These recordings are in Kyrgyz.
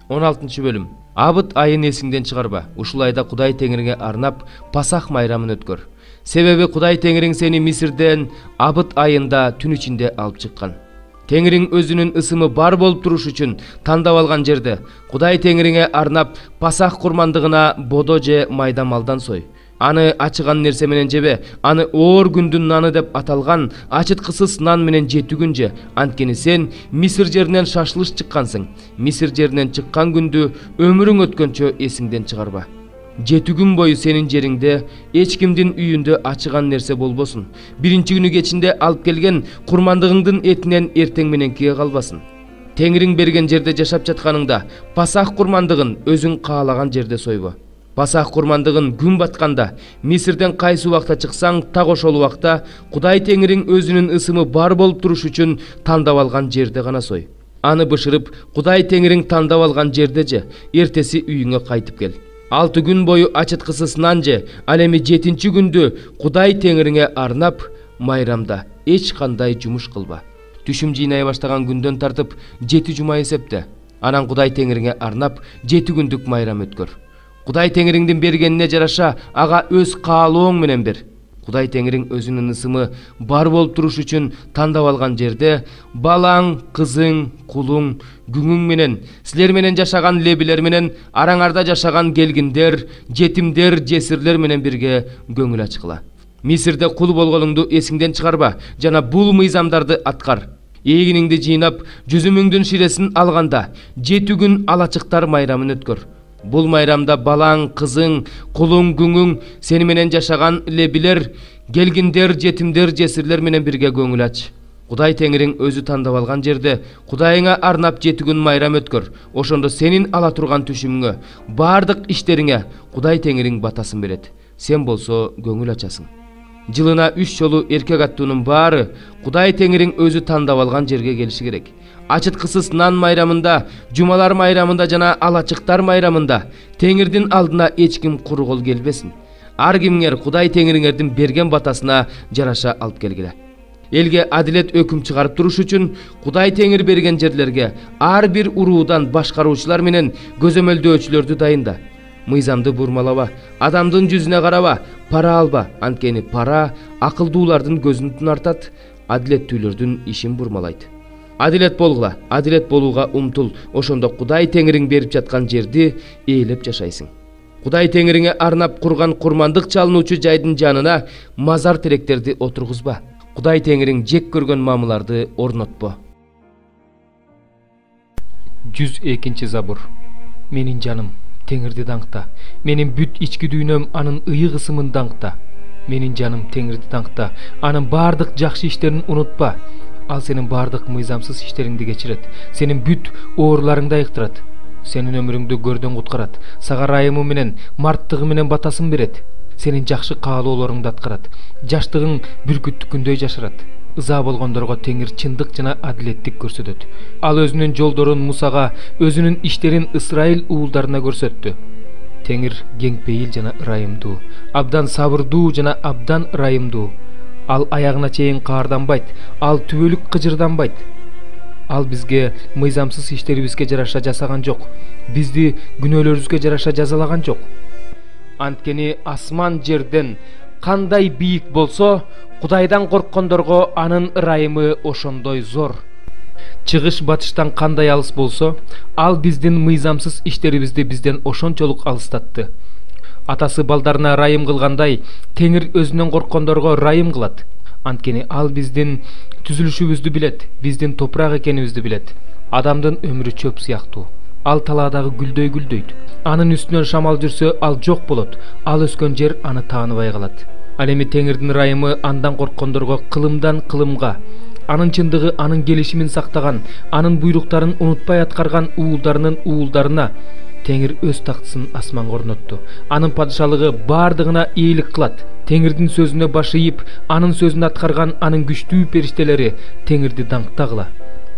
16 бөлүм. Абыт айын эсиңден чыгарба. Ушул айда Кудай Теңирге арнап Пасах майрамын өткөр. Себеби Кудай Теңириң сени Мисирден абыт айында түн ичинде алып чыккан. Теңириң өзүнүн ысымы бар болуп туруш үчүн тандап алган жерде Кудай Теңириңе арнап Пасах курмандыгына бодо же майда малдан сой. Аны ачыган нерсе менен жебе, аны оор күндүн наны деп аталган ачыткысыз нан менен 7 күн же. Анткени сен Мисир жеринен шашылыш чыккансың. Мисир жеринен чыккан күндү өмүрүң өткөнчө эсиңден чыгарба. 7 күн бою сенин жериңде эч кимдин үйүндө ачыган нерсе болбосун. Биринчи күнү кечинде алып келген курмандыгыңдын этинен эртең мененкиге калбасын. Теңириң берген жерде жашап жатканыңда Пасах курмандыгын өзүң каалаган жерде сойбо. Пасах курмандыгын күн батканда Мисирден кайсы убакта чыксаң, так ошол убакта Кудай Теңириң өзүнүн ысымы бар болуп туруш үчүн тандап алган жерде гана сой. Аны бышырып, Кудай Теңириң тандап алган жерде же, эртеси үйүңө кайтып кел. 6 күн бою ачыткысыз нан же, ал эми 7-чи күндү Кудай Теңириңе арнап майрамда эч кандай жумуш кылба. Түшүм жыйнай баштаган күндөн тартып 7 жума эсепте. Анан Кудай Теңириңе арнап 7 күндүк майрам өткөр. Кудай Теңириңдин бергенине жараша ага өз каалооң менен бер. Кудай Теңириң өзүнүн ысымы бар болуп туруш үчүн тандап алган жерде балаң, кызың, кулуң, күңүң менен, силер менен жашаган лебилер менен, араңарда жашаган келгиндер, жетимдер, жесирлер менен бирге көңүл ачкыла. Мисирде кул болгонуңду эсиңден чыгарба жана бул мыйзамдарды аткар. Эгиниңди жыйнап, жүзүмүңдүн ширесин алганда 7 күн алачыктар майрамын өткөр. Бул майрамда балаң, кызың, кулуң, күңүң, сени менен жашаган лебилер, келгиндер, жетимдер, жесирлер менен бирге көңүл ач. Кудай Теңириң өзү тандап алган жерде Кудайыңа арнап 7 күн майрам өткөр. Ошондо сенин ала турган түшүмүңө, бардык иштериңе Кудай Теңириң батасын берет. Сен болсо көңүл ачасың. Жылына 3 жолу эркек аттуунун баары Кудай Теңириң өзү тандап алган жерге келиши керек. Ачыткысыз нан майрамында, жумалар майрамында жана алачыктар майрамында Теңирдин алдына эч ким куру кол келбесин. Ар кимиңер Кудай Теңириңердин берген батасына жараша алып келгиле. Элге адилет өкүм чыгарып туруш үчүн Кудай Теңир берген жерлерге ар бир уруудан башкаруучулар менен көзөмөлдөөчүлөрдү дайында. Мыйзамды бурмалаба, адамдын жүзүнө караба, пара алба, анткени пара акылдуулардын көзүн тунартат, адилеттүүлөрдүн ишин бурмалайт. Адилет болгула, адилет болууга умтул, ошондо Кудай Теңириң берип жаткан жерди ээлеп жашайсың. Кудай Теңириңе арнап курган курмандык чалынуучу жайдын жанына мазар теректерди отургузба. Кудай Теңириң жек көргөн мамыларды орнотпо. 102 забур. Менин жаным, Теңирди даңкта. Менин бүт ички дүйнөм анын ыйык ысымын даңкта. Менин жаным Теңирди даңкта. Анын бардык жакшы иштерин унутпа. Ал сенин бардык мыйзамсыз иштериңди кечирет. Сенин бүт оорларыңды айыктырат. Сенин өмүрүңдү көрдөн куткарат. Сага ырайымы менен, марттыгы менен батасын берет. Сенин жакшы каалоолоруңду аткарат. Жаштыгың бүркүттү күндөй жашырат. Ыза болгондорго Теңир чындык жана адилеттик көрсөтөт. Ал өзүнүн жолдорун Мусага, өзүнүн иштерин Ысрайыл уулдарына көрсөттү. Теңир кеңпейил жана ырайымдуу, абдан сабырдуу жана абдан ырайымдуу. Ал аягына чейин каарданбайт, ал түбөлүк кыжырданбайт. Ал бизге мыйзамсыз иштерибизге жараша жасаган жок, бизди күнөөлөрүбүзгө жараша жазалаган жок. Анткени асман жерден кандай бийик болсо, Кудайдан корккондорго анын ырайымы ошондой зор. Чыгыш батыштан кандай алыс болсо, ал биздин мыйзамсыз иштерибизди бизден ошончолук алыстатты. Атасы балдарына ырайым кылгандай, Теңир өзүнөн корккондорго ырайым кылат. Анткени ал биздин түзүлүшүбүздү билет, биздин топурак экенибизди билет. Адамдын өмүрү чөп сыяктуу. Ал талаадагы гүлдөй гүлдөйт. Анын үстүнөн шамал жүрсө, ал жок болот. Ал өскөн жер аны тааныбай калат. Ал эми Теңирдин ырайымы андан корккондорго кылымдан кылымга, анын чындыгы анын келишимин сактаган, анын буйруктарын унутпай аткарган уулдарынын уулдарына Теңир өз тактысын асманга орнотту. Анын падышалыгы бардыгына ийгилик кылат. Теңирдин сөзүнө баш ийип, анын сөзүн аткарган анын күчтүү периштелери Теңирди даңктагыла.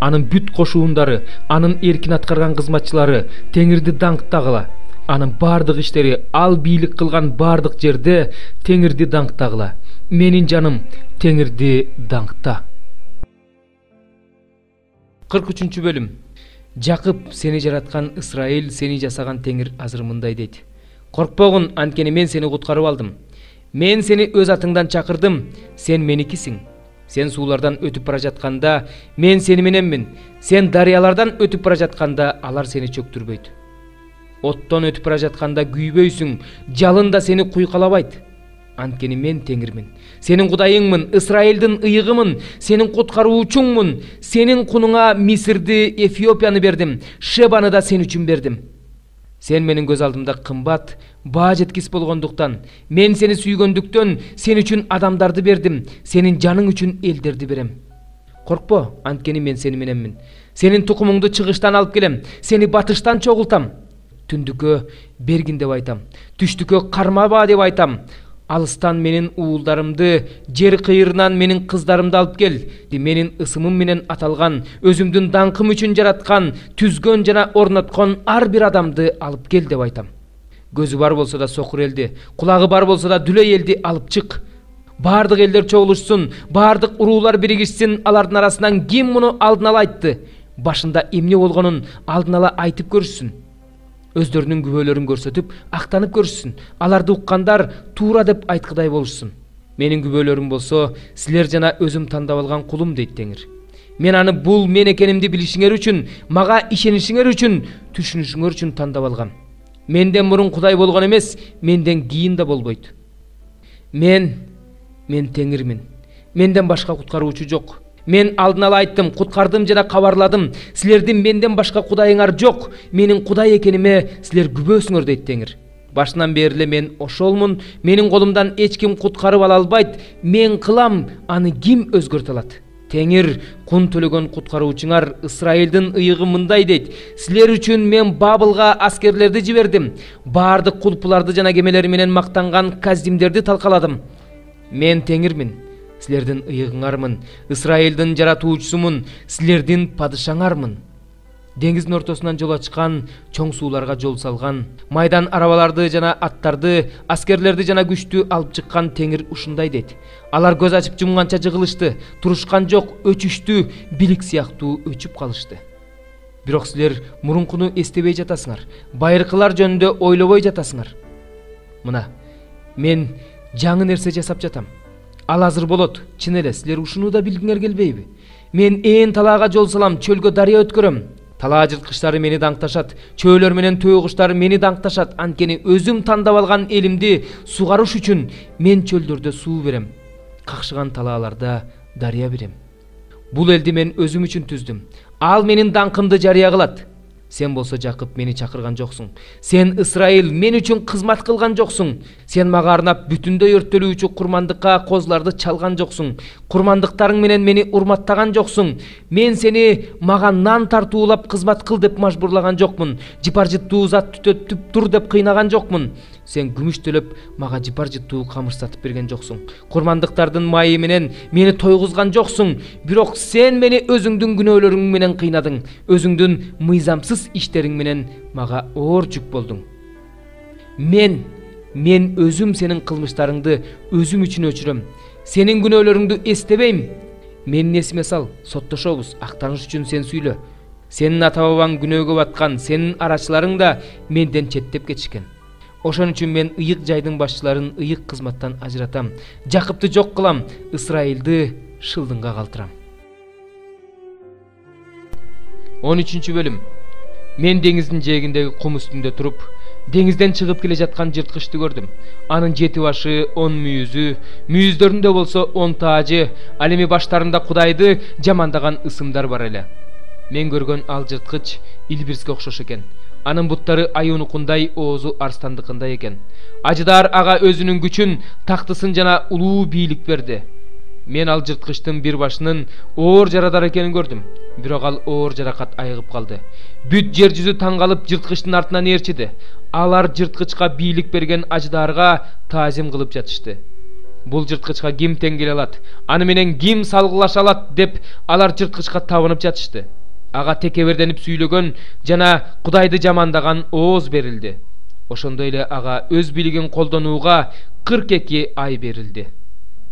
Анын бүт кошуундары, анын эркин аткарган кызматчылары Теңирди даңктагыла. Анын бардык иштери, ал бийлик кылган бардык жерде Теңирди даңктагыла. Менин жаным Теңирди даңкта. 43 бөлүм. Жакып, сени жараткан Ысрайыл, сени жасаган Теңир азыр мындай дейт: коркпогун, анткени мен сени куткарып алдым. Мен сени өз атыңдан чакырдым, сен меникисиң. Сен суулардан өтүп бара жатканда мен сени мененмин. Сен дарыялардан өтүп бара жатканда алар сени чөктүрбөйт. Оттон өтүп бара жатканда күйбөйсүң, жалын да сени куйкалабайт. Анткени мен Теңирмин. Сенин Кудайыңмын, Ысрайылдын ыйыгымын, сенин куткаруучуңмун. Сенин кунуңа Мисирди, Эфиопияны бердим, Шебаны да сен үчүн бердим. Сен менин көз алдымда кымбат, баа жеткис болгондуктан, мен сени сүйгөндүктөн сен үчүн адамдарды бердим, сенин жаның үчүн элдерди берем. Коркпо, анткени мен сени мененмин. Сенин тукумуңду чыгыштан алып келем, сени батыштан чогултам. Түндүккө бергин деп айтам, түштүккө кармаба деп айтам. Алыстан менин уулдарымды, жер кыйырынан менин кыздарымды алып кел. Менин ысымым менен аталган, өзүмдүн даңкым үчүн жараткан, түзгөн жана орноткон ар бир адамды алып кел деп айтам. Көзү бар болсо да сокур элди, кулагы бар болсо да дүлөй элди алып чык. Бардык элдер чогулушсун, бардык уруулар биригишсин, алардын арасынан ким муну алдын ала айтты? Башында эмне болгонун алдын ала айтып көрүшсүн. Өздөрүнүн күбөлөрүн көрсөтүп, актанып көрүшсүн. Аларды уккандар туура деп айткыдай болушсун. Менин күбөлөрүм болсо, силер жана өзүм тандап алган кулум дейт Теңир. Мен аны бул мен экенимди билишиңер үчүн, мага ишенишиңер үчүн, түшүнүшүңөр үчүн тандап алгам. Менден мурун Кудай болгон эмес, менден кийин да болбойт. Мен Теңирмин. Менден башка куткаруучу жок. Мен алдын ала айттым, куткардым жана кабарладым. Силердин менден башка Кудайыңар жок. Менин Кудай экениме силер күбөсүңөр дейт Теңир. Башынан бери эле мен ошолмун. Менин колумдан эч ким куткарып ала албайт. Мен кылам, аны ким өзгөртө алат? Теңир, кун төлөгөн куткаруучуңар Ысрайылдын ыйыгы мындай дейт: силер үчүн мен Бабылга аскерлерди жибердим. Бардык кулпуларды жана кемелери менен мактанган Каздимдерди талкаладым. Мен Теңирмин. Силердин ыйыгыңармын, Ысрайылдын жаратуучусумун, силердин падышаңармын. Деңиздин ортосунан жол ачкан, чоң сууларга жол салган, майдан арабаларды жана аттарды, аскерлерди жана күчтү алып чыккан Теңир ушундай дейт: алар көз ачып жумганча жыгылышты, турушкан жок, өчүштү, билик сыяктуу өчүп калышты. Бирок силер мурункуну эстебей жатасыңар, байыркылар жөнүндө ойлобой жатасыңар. Мына, мен жаңы нерсе жасап жатам. Ал азыр болот. Чын эле, силер ушуну да билгиңер келбейби? Мен талаага жол салам, чөлгө дарыя өткөрөм. Талаа жырткычтары мени даңкташат, чөөлөр менен төө куштар мени даңкташат. Анткени өзүм тандап алган элимди сугаруш үчүн мен чөлдөрдө суу берем, какшыган талааларда дарыя берем. Бул элди мен өзүм үчүн түздүм. Ал менин даңкымды жарыя кылат. Сен болсо Жакып мени чакырган жоксуң. Сен Ысрайыл мен үчүн кызмат кылган жоксуң. Сен мага арнап бүтүндөй өрттөлүүчү курмандыкка козуларды чалган жоксуң. Курмандыктарың менен мени урматтаган жоксуң. Мен сени мага нан тартуулап кызмат кыл деп мажбурлаган жокмун. Жыпар жыттуу зат түтөтүп тур деп кыйнаган жокмун. Сен күмүш төлөп мага жыпар жыттуу камыр сатып берген жоксуң. Курмандыктардын майы менен мени тойгузган жоксуң. Бирок сен мени өзүңдүн күнөөлөрүң менен кыйнадың. Өзүңдүн мыйзамсыз иштериң менен мага оор жүк болдуң. Мен өзүм сенин кылмыштарыңды өзүм үчүн өчүрөм. Сенин күнөөлөрүңдү эстебейм. Менин эсиме сал, соттошобуз, актаныш үчүн сен сүйлө. Сенин ата бабаң күнөөгө баткан, сенин арачыларың да менден четтеп кетишкен. Ошон үчүн мен ыйык жайдын башчыларын ыйык кызматтан ажыратам. Жакыпты жок кылам, Ысрайылды шылдыңга калтырам. 13 бөлүм. Мен деңиздин жээгиндеги кум үстүндө туруп, деңизден чыгып келе жаткан жырткычты көрдүм. Анын 7 башы, 10 мүйүзү, мүйүздөрүндө болсо 10 таажы, ал эми баштарында Кудайды жамандаган ысымдар бар эле. Мен көргөн ал жырткыч илбирске окшош экен. Анын буттары аюнукундай, оозу арстандыкындай экен. Ажыдар ага өзүнүн күчүн, тактысын жана улуу бийлик берди. Мен ал жырткычтын бир башынын оор жарадар экенин көрдүм. Бирок ал оор жаракат айыгып калды. Бүт жер жүзү таң калып жырткычтын артынан ээрчиди. Алар жырткычка бийлик берген ажыдарга таазим кылып жатышты. Бул жырткычка ким тең келе алат? Аны менен ким салгылаша алат деп алар жырткычка табынып жатышты. Ага текеберденип сүйлөгөн жана Кудайды жамандаган ооз берилди. Ошондой эле ага өз билигин колдонууга 42 ай берилди.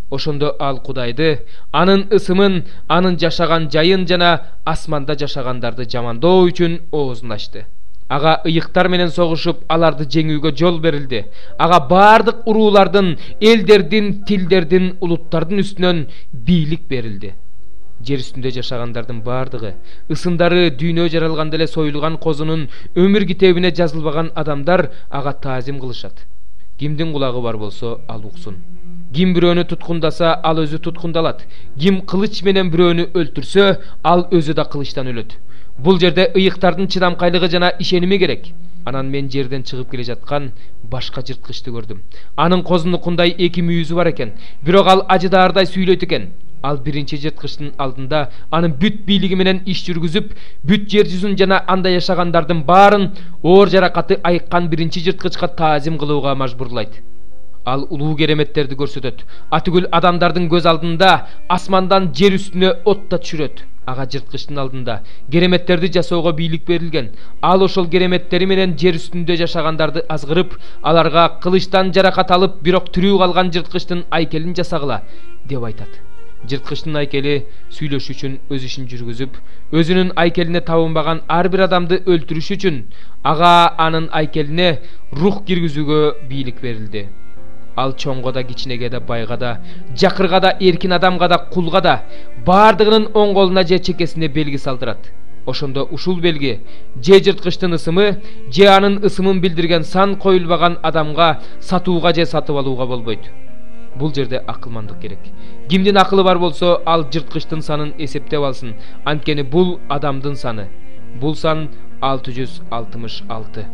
Ошондо ал Кудайды, анын ысымын, анын жашаган жайын жана асманда жашагандарды жамандоо үчүн оозун ачты. Ага ыйыктар менен согушуп, аларды жеңүүгө жол берилди. Ага бардык уруулардын, элдердин, тилдердин, улуттардын үстүнөн бийлик берилди. Жер үстүндө жашагандардын бардыгы, ысымдары дүйнө жаралганда эле союлган козунун өмүр китебине жазылбаган адамдар ага таазим кылышат. Кимдин кулагы бар болсо, ал уксун. Ким бирөөнү туткундаса, ал өзү туткундалат. Ким кылыч менен бирөөнү өлтүрсө, ал өзү да кылычтан өлөт. Бул жерде ыйыктардын чыдамкайлыгы жана ишеними керек. Анан мен жерден чыгып келе жаткан башка жырткычты көрдүм. Анын козунукундай эки мүйүзү бар экен, бирок ал ажыдаардай сүйлөйт экен. Ал биринчи жырткычтын алдында анын бүт бийлиги менен иш жүргүзүп, бүт жер жүзүн жана анда жашагандардын баарын оор жаракаты айыккан биринчи жырткычка таазим кылууга мажбурлайт. Ал улуу кереметтерди көрсөтөт. Атүгүл адамдардын көз алдында асмандан жер үстүнө от да түшүрөт. Ага жырткычтын алдында кереметтерди жасоого бийлик берилген. Ал ошол кереметтери менен жер үстүндө жашагандарды азгырып, аларга кылычтан жаракат алып, бирок тирүү калган жырткычтын айкелин жасагыла деп айтат. Жырткычтын айкели сүйлөш үчүн өз ишин жүргүзүп, өзүнүн айкелине табынбаган ар бир адамды өлтүрүш үчүн ага анын айкелине рух киргизүүгө бийлик берилди. Ал чоңго да, кичинеге да, байга да, жакырга да, эркин адамга да, кулга да бардыгынын оң колуна же чекесине белги салдырат. Ошондо ушул белги же жырткычтын ысымы, же анын ысымын билдирген сан коюлбаган адамга сатууга же сатып алууга болбойт. Бул жерде акылмандык керек. Кимдин акылы бар болсо, ал жырткычтын санын эсептеп алсын. Анткени бул адамдын саны. Бул сан 666.